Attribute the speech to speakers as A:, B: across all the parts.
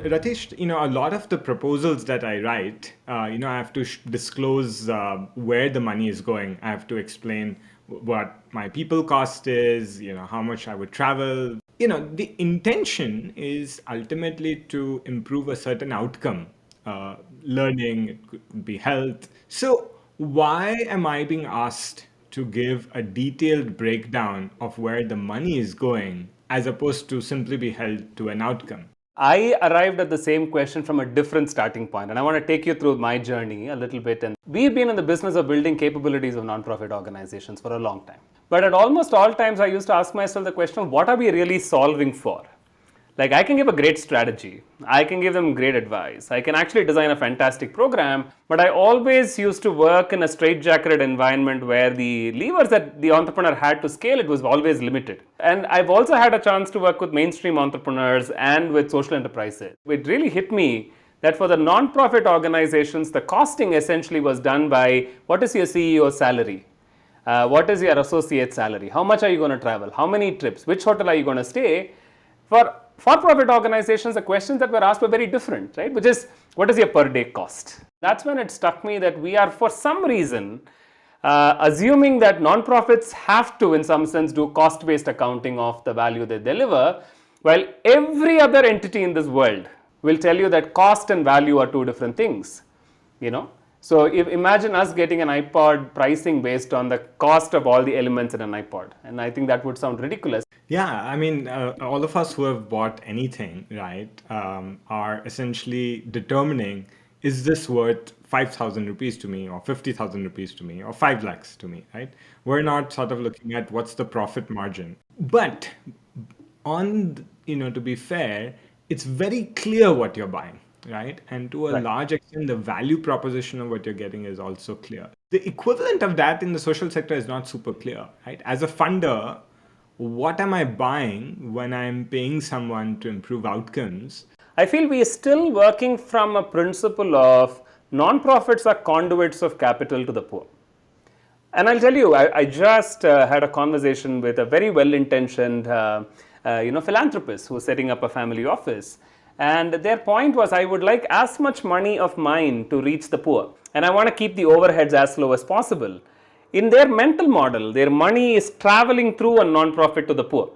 A: Rathish, a lot of the proposals that I write, I have to disclose where the money is going. I have to explain what my people cost is, how much I would travel. The intention is ultimately to improve a certain outcome, learning, it could be health. So, why am I being asked to give a detailed breakdown of where the money is going as opposed to simply be held to an outcome?
B: I arrived at the same question from a different starting point, and I want to take you through my journey a little bit. And we've been in the business of building capabilities of nonprofit organizations for a long time. But at almost all times, I used to ask myself the question, what are we really solving for? Like, I can give a great strategy, I can give them great advice, I can actually design a fantastic program, but I always used to work in a straitjacketed environment where the levers that the entrepreneur had to scale it was always limited. And I've also had a chance to work with mainstream entrepreneurs and with social enterprises. It really hit me that for the non-profit organizations, the costing essentially was done by what is your CEO's salary? What is your associate salary? How much are you going to travel? How many trips? Which hotel are you going to stay? For-profit organizations, the questions that were asked were very different, right? Which is, what is your per day cost? That's when it struck me that we are, for some reason, assuming that nonprofits have to, in some sense, do cost-based accounting of the value they deliver, while every other entity in this world will tell you that cost and value are two different things, So imagine us getting an iPod pricing based on the cost of all the elements in an iPod. And I think that would sound ridiculous.
A: Yeah, I mean, all of us who have bought anything, right, are essentially determining, is this worth 5,000 rupees to me, or 50,000 rupees to me, or 5 lakhs to me, right? We're not sort of looking at what's the profit margin. But to be fair, it's very clear what you're buying, right? And to a
B: Right.
A: large extent, the value proposition of what you're getting is also clear. The equivalent of that in the social sector is not super clear, right? As a funder, what am I buying when I'm paying someone to improve outcomes?
B: I feel we are still working from a principle of non-profits are conduits of capital to the poor. And I'll tell you, I just had a conversation with a very well-intentioned, philanthropist who was setting up a family office. And their point was, I would like as much money of mine to reach the poor. And I want to keep the overheads as low as possible. In their mental model, their money is traveling through a non-profit to the poor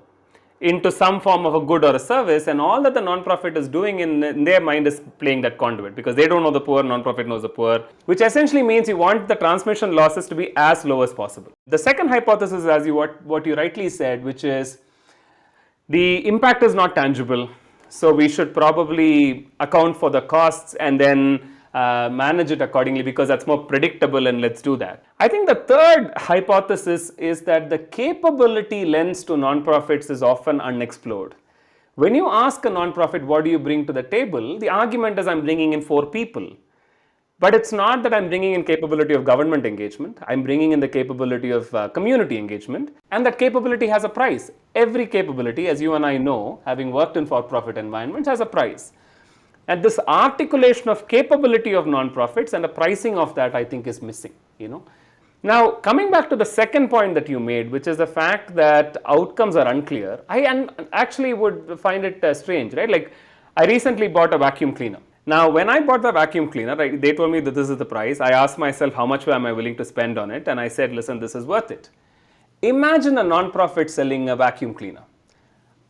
B: into some form of a good or a service, and all that the non-profit is doing in their mind is playing that conduit, because they don't know the poor, non-profit knows the poor, which essentially means you want the transmission losses to be as low as possible. The second hypothesis, as what you rightly said, which is the impact is not tangible, so we should probably account for the costs and then manage it accordingly, because that's more predictable, and let's do that. I think the third hypothesis is that the capability lens to nonprofits is often unexplored. When you ask a nonprofit, what do you bring to the table? The argument is, I'm bringing in 4 people. But it's not that I'm bringing in capability of government engagement. I'm bringing in the capability of community engagement. And that capability has a price. Every capability, as you and I know, having worked in for-profit environments, has a price. And this articulation of capability of nonprofits and the pricing of that, I think, is missing. Now, coming back to the second point that you made, which is the fact that outcomes are unclear, I actually would find it strange, right? Like, I recently bought a vacuum cleaner. Now, when I bought the vacuum cleaner, right, they told me that this is the price. I asked myself, how much am I willing to spend on it? And I said, listen, this is worth it. Imagine a nonprofit selling a vacuum cleaner.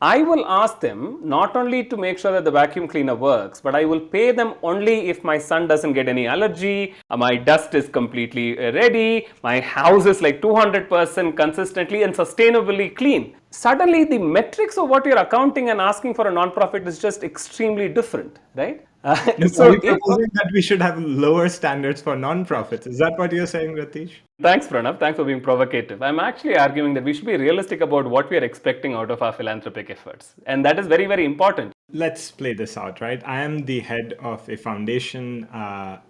B: I will ask them not only to make sure that the vacuum cleaner works, but I will pay them only if my son doesn't get any allergy, my dust is completely ready, my house is like 200% consistently and sustainably clean. Suddenly, the metrics of what you're accounting and asking for a nonprofit is just extremely different, right?
A: Are you proposing that we should have lower standards for non-profits? Is that what you're saying, Rathish?
B: Thanks, Pranav. Thanks for being provocative. I'm actually arguing that we should be realistic about what we are expecting out of our philanthropic efforts. And that is very, very important.
A: Let's play this out, right? I am the head of a foundation. My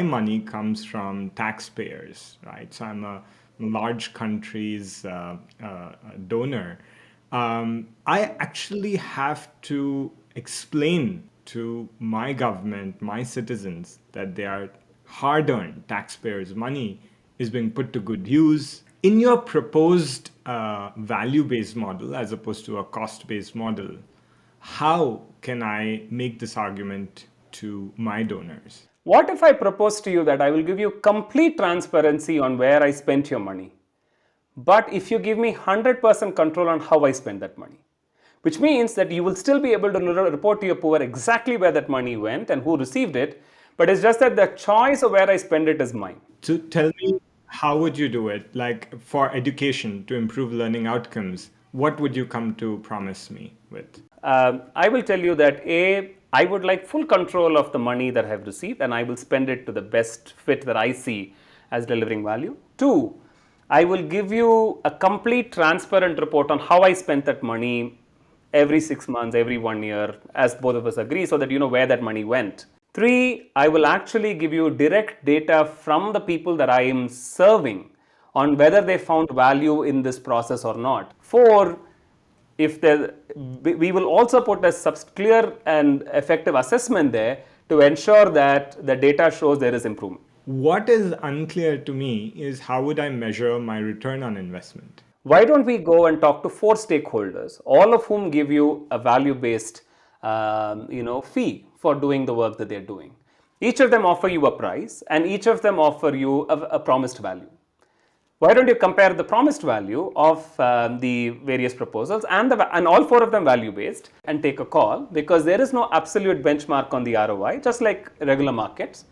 A: money comes from taxpayers, right? So I'm a large country's donor. I actually have to explain to my government, my citizens, that their hard-earned taxpayers' money is being put to good use. In your proposed value-based model, as opposed to a cost-based model, how can I make this argument to my donors?
B: What if I propose to you that I will give you complete transparency on where I spent your money? But if you give me 100% control on how I spend that money, which means that you will still be able to report to your poor exactly where that money went and who received it, but it's just that the choice of where I spend it is mine.
A: So tell me, how would you do it? Like for education to improve learning outcomes, what would you come to promise me with?
B: I will tell you that I would like full control of the money that I have received and I will spend it to the best fit that I see as delivering value. Two, I will give you a complete transparent report on how I spent that money every 6 months, every 1 year, as both of us agree, so that you know where that money went. Three, I will actually give you direct data from the people that I am serving on whether they found value in this process or not. Four, if there, we will also put a clear and effective assessment there to ensure that the data shows there is improvement.
A: What is unclear to me is how would I measure my return on investment?
B: Why don't we go and talk to 4 stakeholders, all of whom give you a value-based fee for doing the work that they're doing. Each of them offer you a price and each of them offer you a promised value. Why don't you compare the promised value of the various proposals and all 4 of them value-based and take a call, because there is no absolute benchmark on the ROI, just like regular markets.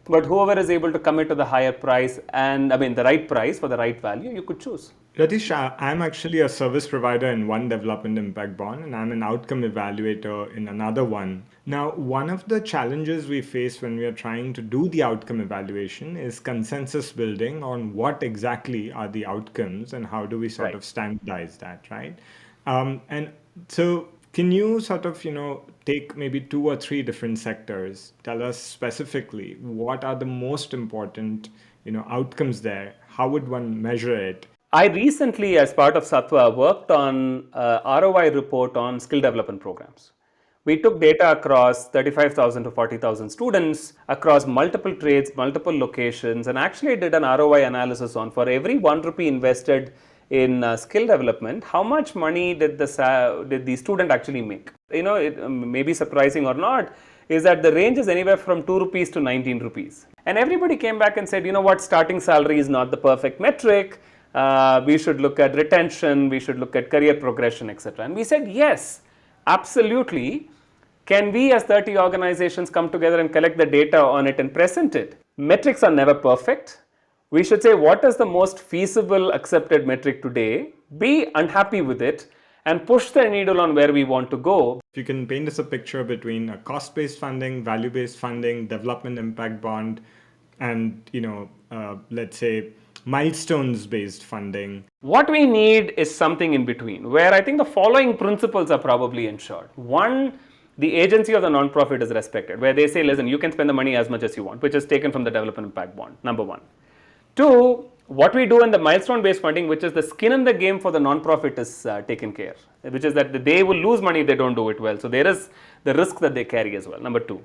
B: But whoever is able to commit to the higher price and the right price for the right value, you could choose.
A: Rathish, I'm actually a service provider in one development impact bond, and I'm an outcome evaluator in another one. Now, one of the challenges we face when we are trying to do the outcome evaluation is consensus building on what exactly are the outcomes and how do we sort
B: Right.
A: of standardize that, right? And so, can you sort of, take maybe 2 or 3 different sectors, tell us specifically what are the most important, outcomes there? How would one measure it?
B: I recently, as part of Sattva, worked on a ROI report on skill development programs. We took data across 35,000 to 40,000 students across multiple trades, multiple locations, and actually did an ROI analysis on for every 1 rupee invested in skill development, how much money did the student actually make? It may be surprising or not, is that the range is anywhere from 2 rupees to 19 rupees. And everybody came back and said, you know what, starting salary is not the perfect metric. We should look at retention, we should look at career progression, etc. And we said, yes, absolutely. Can we as 30 organizations come together and collect the data on it and present it? Metrics are never perfect. We should say, what is the most feasible accepted metric today? Be unhappy with it and push the needle on where we want to go.
A: If you can paint us a picture between a cost-based funding, value-based funding, development impact bond, and let's say milestones-based funding.
B: What we need is something in between, where I think the following principles are probably ensured. One, the agency of the nonprofit is respected, where they say, listen, you can spend the money as much as you want, which is taken from the development impact bond, number one. Two, what we do in the milestone-based funding, which is the skin in the game for the nonprofit, is taken care, which is that they will lose money if they don't do it well. So there is the risk that they carry as well, number two.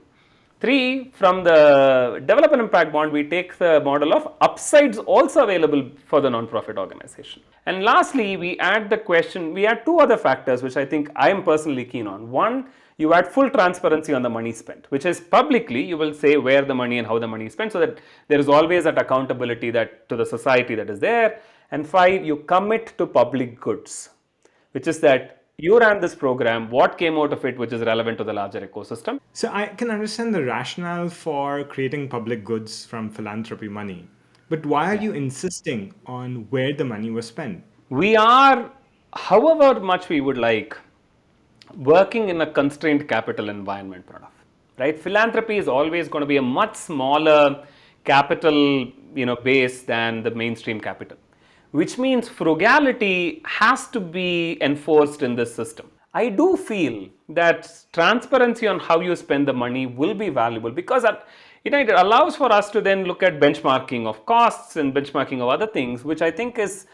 B: Three, from the development impact bond, we take the model of upsides also available for the nonprofit organization. And lastly, we add 2 other factors which I think I am personally keen on. One, you add full transparency on the money spent, which is publicly you will say where the money and how the money is spent, so that there is always that accountability that to the society that is there. And 5, you commit to public goods, which is that you ran this program, what came out of it which is relevant to the larger ecosystem.
A: So I can understand the rationale for creating public goods from philanthropy money, but why are you insisting on where the money was spent?
B: We are, however much we would like, working in a constrained capital environment, Pranav. Right? Philanthropy is always going to be a much smaller capital base than the mainstream capital, which means frugality has to be enforced in this system. I do feel that transparency on how you spend the money will be valuable, because it allows for us to then look at benchmarking of costs and benchmarking of other things, which I think is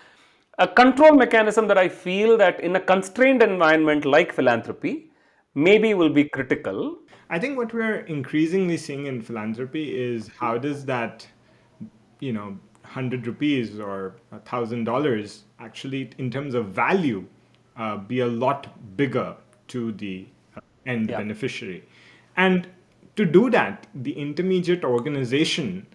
B: a control mechanism that I feel that in a constrained environment like philanthropy maybe will be critical.
A: I think what we're increasingly seeing in philanthropy is how does that, 100 rupees or $1,000 actually, in terms of value, be a lot bigger to the end beneficiary. And to do that, the intermediate organization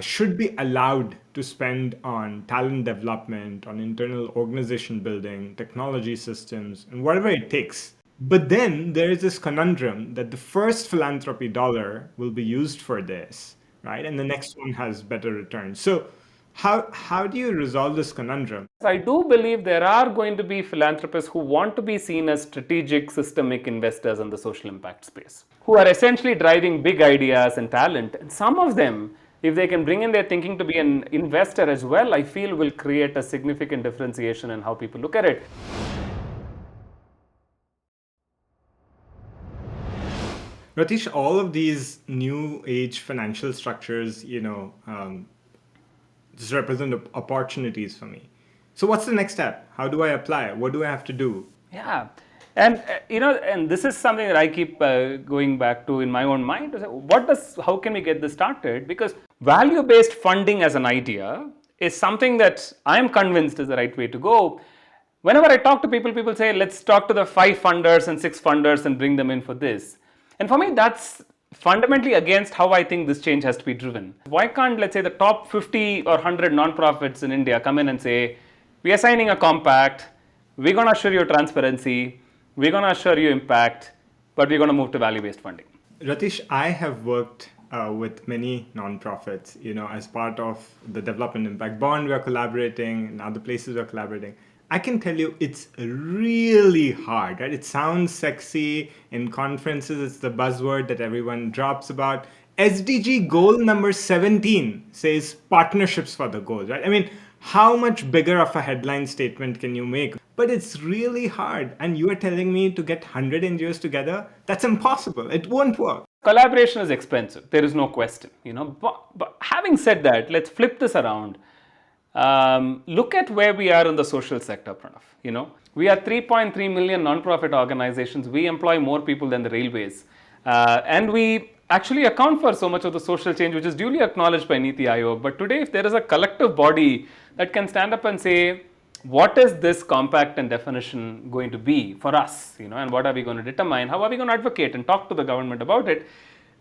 A: should be allowed to spend on talent development, on internal organization building, technology systems, and whatever it takes. But then there is this conundrum that the first philanthropy dollar will be used for this, right? And the next one has better returns. So how do you resolve this conundrum?
B: I do believe there are going to be philanthropists who want to be seen as strategic systemic investors in the social impact space, who are essentially driving big ideas and talent. And some of them, if they can bring in their thinking to be an investor as well, I feel will create a significant differentiation in how people look at it.
A: Rathish, all of these new age financial structures, just represent opportunities for me. So what's the next step? How do I apply? What do I have to do?
B: Yeah. And and this is something that I keep going back to in my own mind. How can we get this started? Because value-based funding as an idea is something that I'm convinced is the right way to go. Whenever I talk to people, people say, let's talk to the 5 funders and 6 funders and bring them in for this. And for me, that's fundamentally against how I think this change has to be driven. Why can't, let's say, the top 50 or 100 nonprofits in India come in and say, we are signing a compact, we're going to assure you transparency, we're going to assure you impact, but we're going to move to value-based funding.
A: Rathish, I have worked with many nonprofits, as part of the Development Impact Bond, we are collaborating, and other places we're collaborating. I can tell you it's really hard, right? It sounds sexy in conferences. It's the buzzword that everyone drops about. SDG goal number 17 says partnerships for the goals, right? I mean, how much bigger of a headline statement can you make? But it's really hard. And you are telling me to get 100 NGOs together? That's impossible. It won't work.
B: Collaboration is expensive. There is no question, But having said that, let's flip this around. Look at where we are in the social sector, Pranav. We are 3.3 million nonprofit organizations. We employ more people than the railways. And we actually account for so much of the social change, which is duly acknowledged by Niti Aayog. But today, if there is a collective body that can stand up and say, what is this compact and definition going to be for us, and what are we going to determine? How are we going to advocate and talk to the government about it?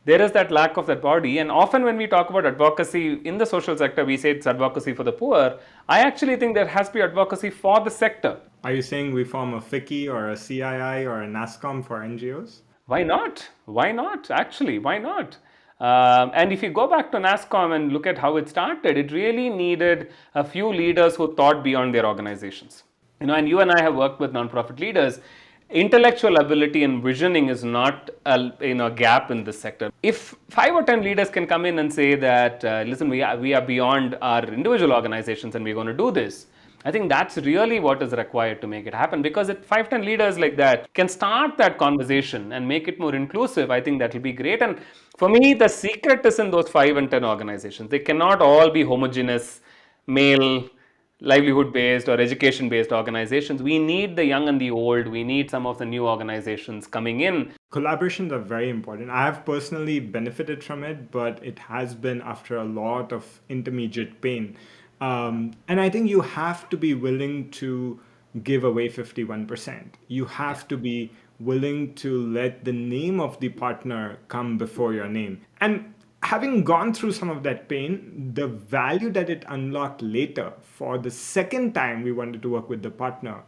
B: There is that lack of that body. And often when we talk about advocacy in the social sector, we say it's advocacy for the poor. I actually think there has to be advocacy for the sector.
A: Are you saying we form a FICCI or a CII or a NASCOM for NGOs?
B: Why not? Why not? Actually, why not? And if you go back to NASCOM and look at how it started, it really needed a few leaders who thought beyond their organizations. And you and I have worked with nonprofit leaders. Intellectual ability and visioning is not a gap in this sector. If 5 or 10 leaders can come in and say that, listen, we are beyond our individual organizations and we're going to do this, I think that's really what is required to make it happen. Because if 5, 10 leaders like that can start that conversation and make it more inclusive, I think that will be great. And for me, the secret is in those 5 and 10 organizations. They cannot all be homogeneous, male, livelihood-based or education-based organizations. We need the young and the old. We need some of the new organizations coming in.
A: Collaborations are very important. I have personally benefited from it, but it has been after a lot of intermediate pain. And I think you have to be willing to give away 51%. You have to be willing to let the name of the partner come before your name. And having gone through some of that pain, the value that it unlocked later for the second time we wanted to work with the partner,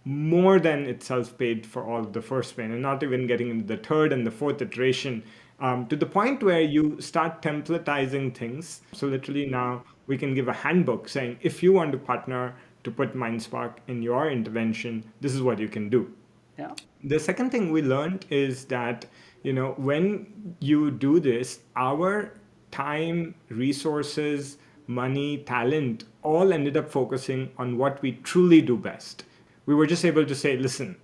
A: more than itself paid for all of the first pain, and not even getting into the third and the fourth iteration, to the point where you start templatizing things. So literally now we can give a handbook saying, if you want to partner to put MindSpark in your intervention, this is what you can do.
B: Yeah.
A: The second thing we learned is that, when you do this, our time, resources, money, talent, all ended up focusing on what we truly do best. We were just able to say, listen,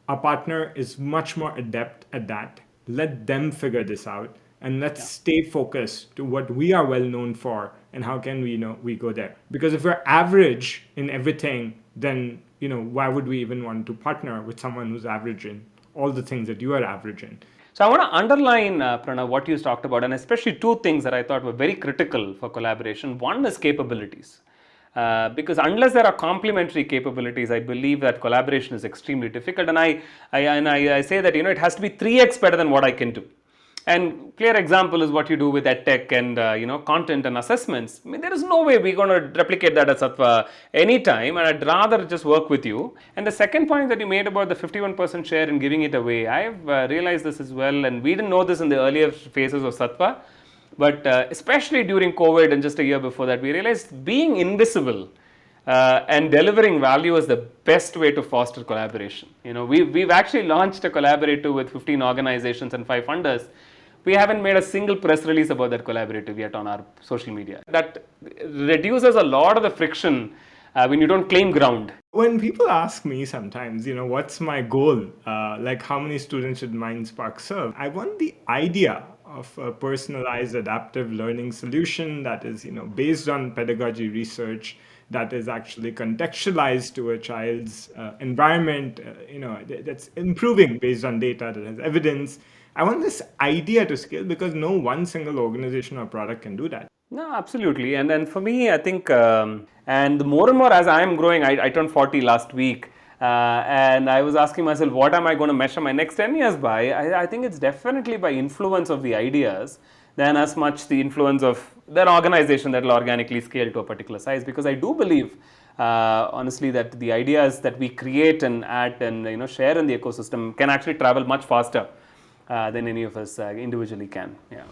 A: our partner is much more adept at that. Let them figure this out. And let's stay focused to what we are well known for and how can we go there. Because if we're average in everything, then, why would we even want to partner with someone who's average in all the things that you are average in?
B: So I want to underline, Pranav, what you talked about, and especially 2 things that I thought were very critical for collaboration. One is capabilities. Because unless there are complementary capabilities, I believe that collaboration is extremely difficult. And I say that it has to be 3x better than what I can do. And clear example is what you do with EdTech and content and assessments. I mean, there is no way we're going to replicate that at Sattva anytime, and I'd rather just work with you. And the second point that you made about the 51% share and giving it away, I've realized this as well, and we didn't know this in the earlier phases of Sattva, but especially during COVID and just a year before that, we realized being invisible and delivering value is the best way to foster collaboration. We've actually launched a collaborative with 15 organizations and 5 funders. We haven't made a single press release about that collaborative yet on our social media. That reduces a lot of the friction when you don't claim ground.
A: When people ask me sometimes, what's my goal? Like how many students should MindSpark serve? I want the idea of a personalized adaptive learning solution that is, based on pedagogy research, that is actually contextualized to a child's environment, that's improving based on data, that has evidence. I want this idea to scale because no one single organization or product can do that.
B: No, absolutely. And then for me, I think, and more and more as I am growing, I turned 40 last week. And I was asking myself, what am I going to measure my next 10 years by? I think it's definitely by influence of the ideas than as much the influence of that organization that will organically scale to a particular size. Because I do believe, honestly, that the ideas that we create and add and share in the ecosystem can actually travel much faster than any of us individually can. Yeah.